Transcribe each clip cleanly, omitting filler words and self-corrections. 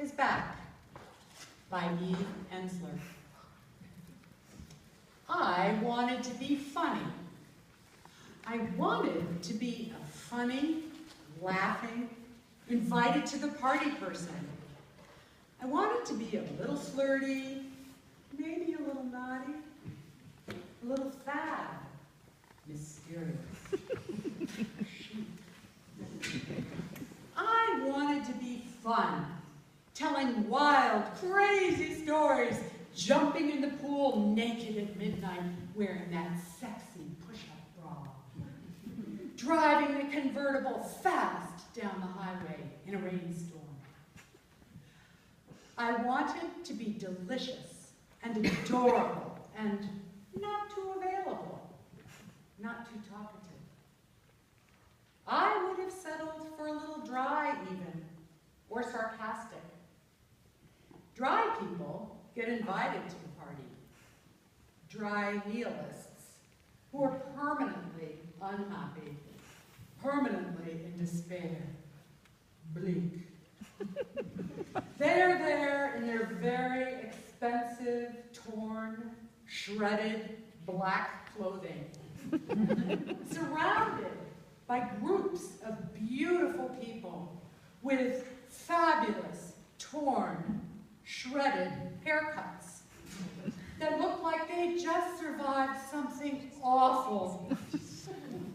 is Back by Eve Ensler. I wanted to be funny. I wanted to be a funny, laughing, invited to the party person. I wanted to be a little flirty, maybe a little naughty, a little fad, mysterious. I wanted to be fun, telling wild, crazy stories, jumping in the pool naked at midnight, wearing that sexy push-up bra, driving the convertible fast down the highway in a rainstorm. I wanted to be delicious and adorable and not too available, not too talkative. I would have settled for a little dry even, or sarcastic. Dry people get invited to the party. Dry nihilists who are permanently unhappy, permanently in despair, bleak. They're there in their very expensive, torn, shredded, black clothing, surrounded by groups of beautiful people with fabulous, torn, shredded haircuts that look like they just survived something awful.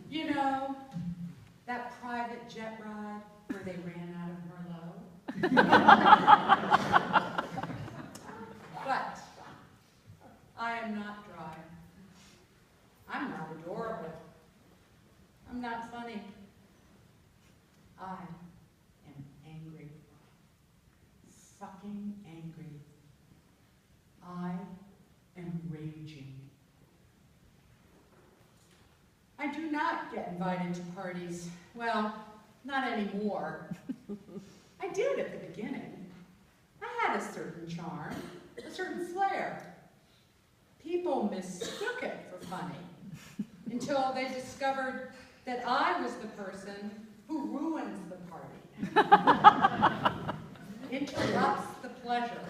You know, that private jet ride where they ran out of Merlot. But I am not dry. I'm not adorable. I'm not funny. I am angry. Fucking angry. I am raging. I do not get invited to parties. Well, not anymore. I did at the beginning. I had a certain charm, a certain flair. People mistook it for funny until they discovered that I was the person who ruins the party, interrupts the pleasure,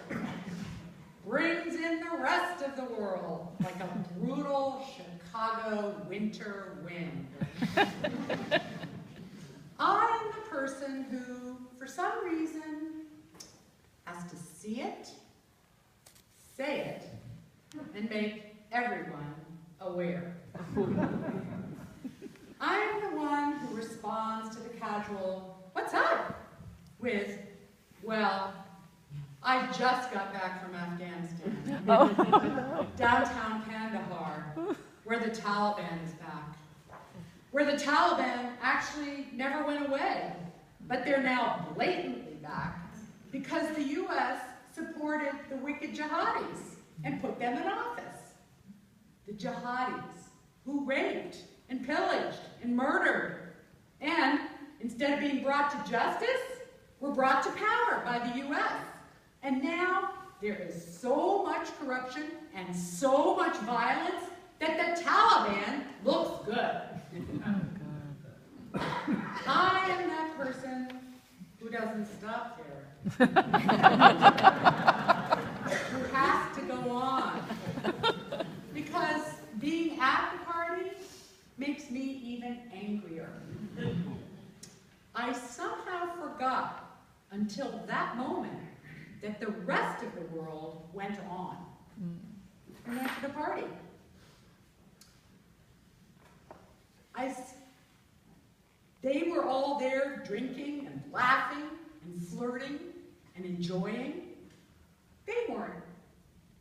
brings in the rest of the world like a brutal Chicago winter wind. I am the person who, for some reason, has to see it, say it, and make everyone aware. I am the one who responds to the casual, "What's up?" with, "Well, I just got back from Afghanistan, downtown Kandahar, where the Taliban is back, where the Taliban actually never went away, but they're now blatantly back because the U.S. supported the wicked jihadis and put them in office. The jihadis who raped and pillaged and murdered, and instead of being brought to justice, were brought to power by the U.S. And now there is so much corruption and so much violence that the Taliban looks good. I am that person who doesn't stop there, who has to go on, because being at the party makes me even angrier. I somehow forgot until that moment that the rest of the world went on and went to the party. They were all there drinking and laughing and flirting and enjoying. They weren't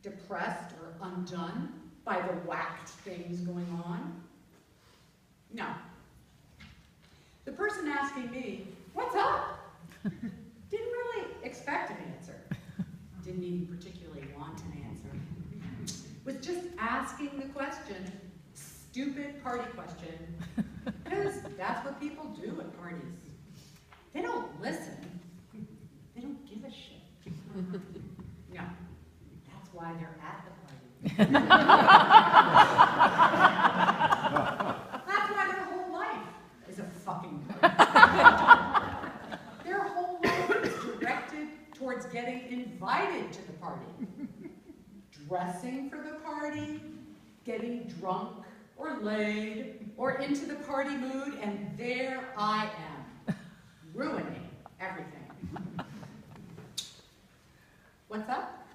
depressed or undone by the whacked things going on. No. The person asking me, "What's up?" didn't really expect an answer. Didn't even particularly want an answer. Was just asking the question, stupid party question, because that's what people do at parties. They don't listen. They don't give a shit. No. That's why they're at the party. That's why their whole life is a fucking party. Their whole life is directed towards getting invited to the party, dressing for the party, getting drunk or laid or into the party mood, and there I am, ruining everything. What's up?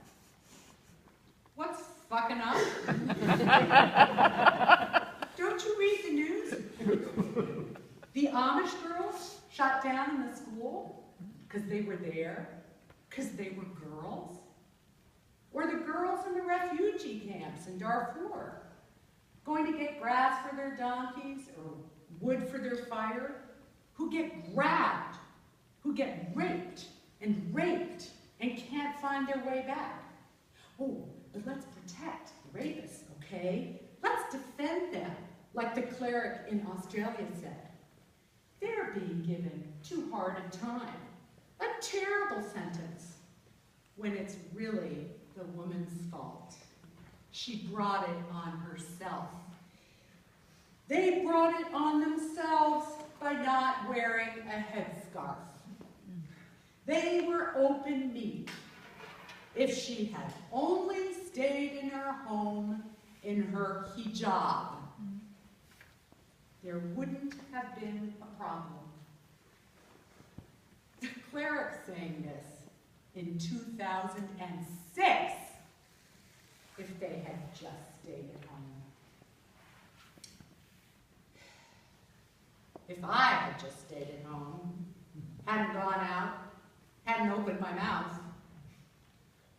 What's fucking up? Don't you read the news? The Amish girls shot down in the school because they were there, because they were girls. Or the girls in the refugee camps in Darfur, going to get grass for their donkeys or wood for their fire, who get grabbed, who get raped and can't find their way back. Oh, but let's protect the rapists, okay? Let's defend them, like the cleric in Australia said. They're being given too hard a time, a terrible sentence, when it's really the woman's fault. She brought it on herself. They brought it on themselves by not wearing a headscarf. They were open meat. If she had only stayed in her home in her hijab, there wouldn't have been a problem. The cleric saying this in 2006, if they had just stayed at home. If I had just stayed at home, hadn't gone out, hadn't opened my mouth,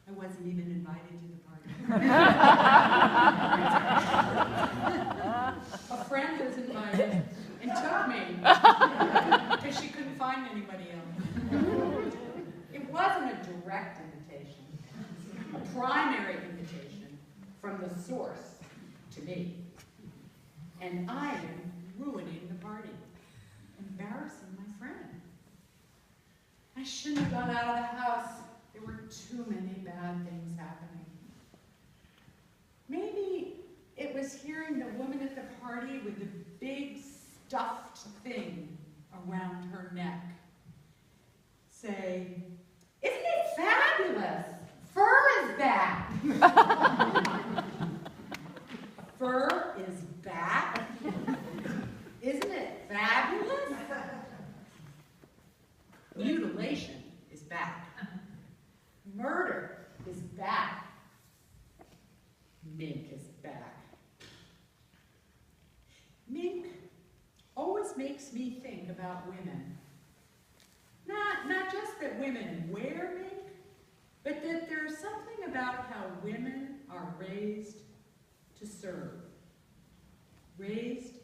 I wasn't even invited to the party. A friend was invited and took me because she couldn't find anybody else. It wasn't a direct invitation, a primary invitation from the source to me. And I am ruining the party, embarrassing my friend. I shouldn't have gone out of the house. There were too many bad things happening. Maybe it was hearing the woman at the party with the big stuffed thing around her neck say, "Isn't it fabulous? Fur is back." Fur is back? Isn't it fabulous? Mutilation is back. Murder is back. Mink is back. Mink always makes me think about women. Not just that women wear mink, but that there's something about how women are raised to serve. Raised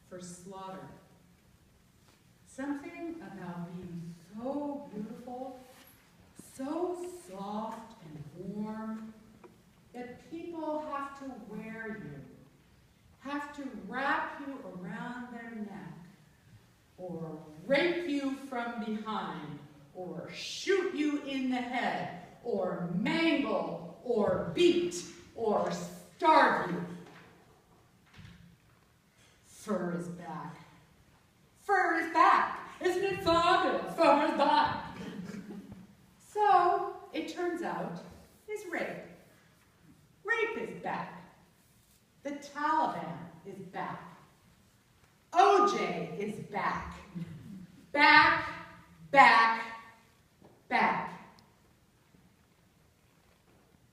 for slaughter. Something about being so beautiful, so soft and warm, that people have to wear you, have to wrap you around their neck, or rape you from behind, or shoot you in the head, or mangle, or beat, or starve you. Fur is back. Fur is back. Isn't it fabulous? Fur is back. So, it turns out, is rape. Rape is back. The Taliban is back. OJ is back. Back, back, back.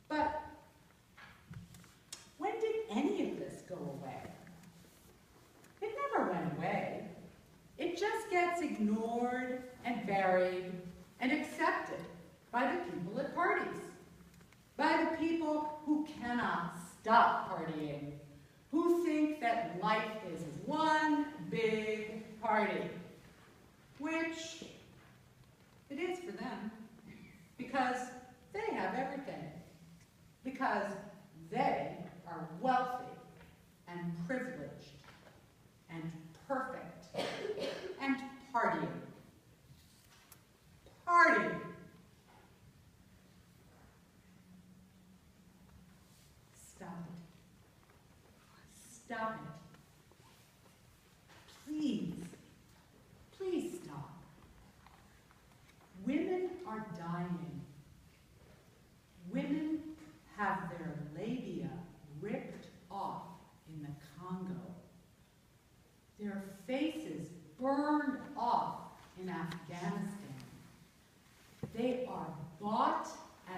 But when did any of this go away? It never went away. It just gets ignored and buried and accepted by the people at parties, by the people who cannot stop partying, who think that life is one big party, which it is for them, because they have everything, because they are wealthy and privileged and perfect and partying. Party. Stop it. Stop it. Please, please stop. Women are are dying. Women have their labia ripped off in the Congo. Their faces burned off in Afghanistan. They are bought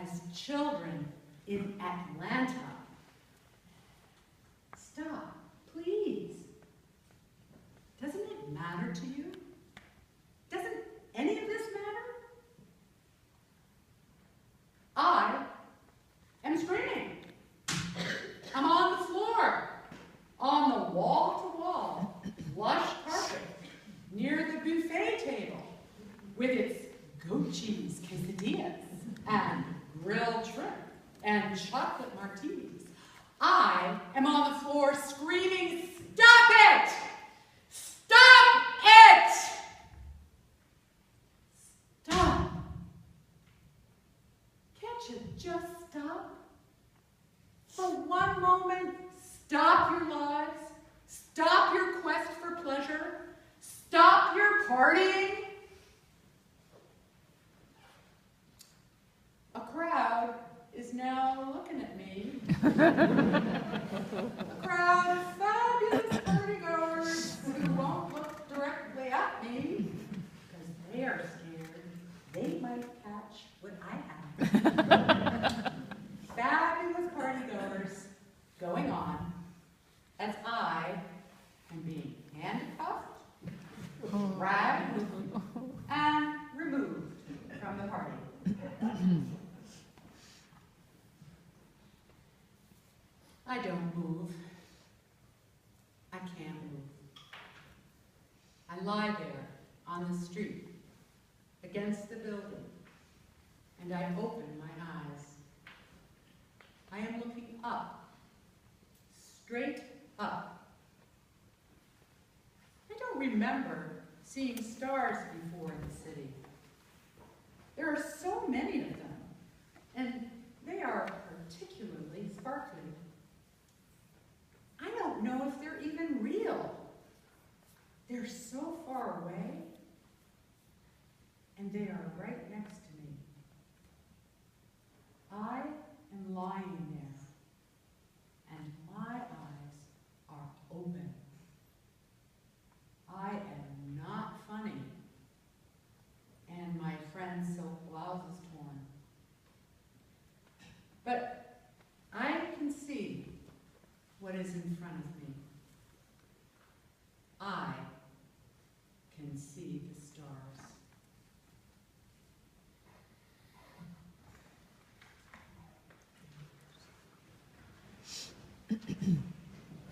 as children in Atlanta. Stop, please. Doesn't it matter to you? Doesn't any of this matter? I am screaming. I'm on the floor, on the wall-to-wall, lush carpet, near the buffet table, with its goat cheese quesadillas, and grilled shrimp, and chocolate martinis. I am on the floor screaming, stop it! Stop it! Stop. Can't you just stop? For one moment, stop your lives. Stop your quest for pleasure. Stop your partying. A crowd is now looking at me. A crowd of fabulous partygoers who won't look directly at me because they are scared they might catch what I have. Fabulous partygoers going on as I am being handcuffed, dragged, and removed from the party. I don't move. I can't move. I lie there on the street against the building, and I open my eyes. I am looking up, straight up. I don't remember seeing stars before in the city. There are so many of them, and they are particularly sparkly. I don't know if they're even real. They're so far away, and they are right next to me. I am lying there, and my eyes are open. I am not funny, and my friend's silk blouse is torn. But I can see what is in front of me. I can see the stars.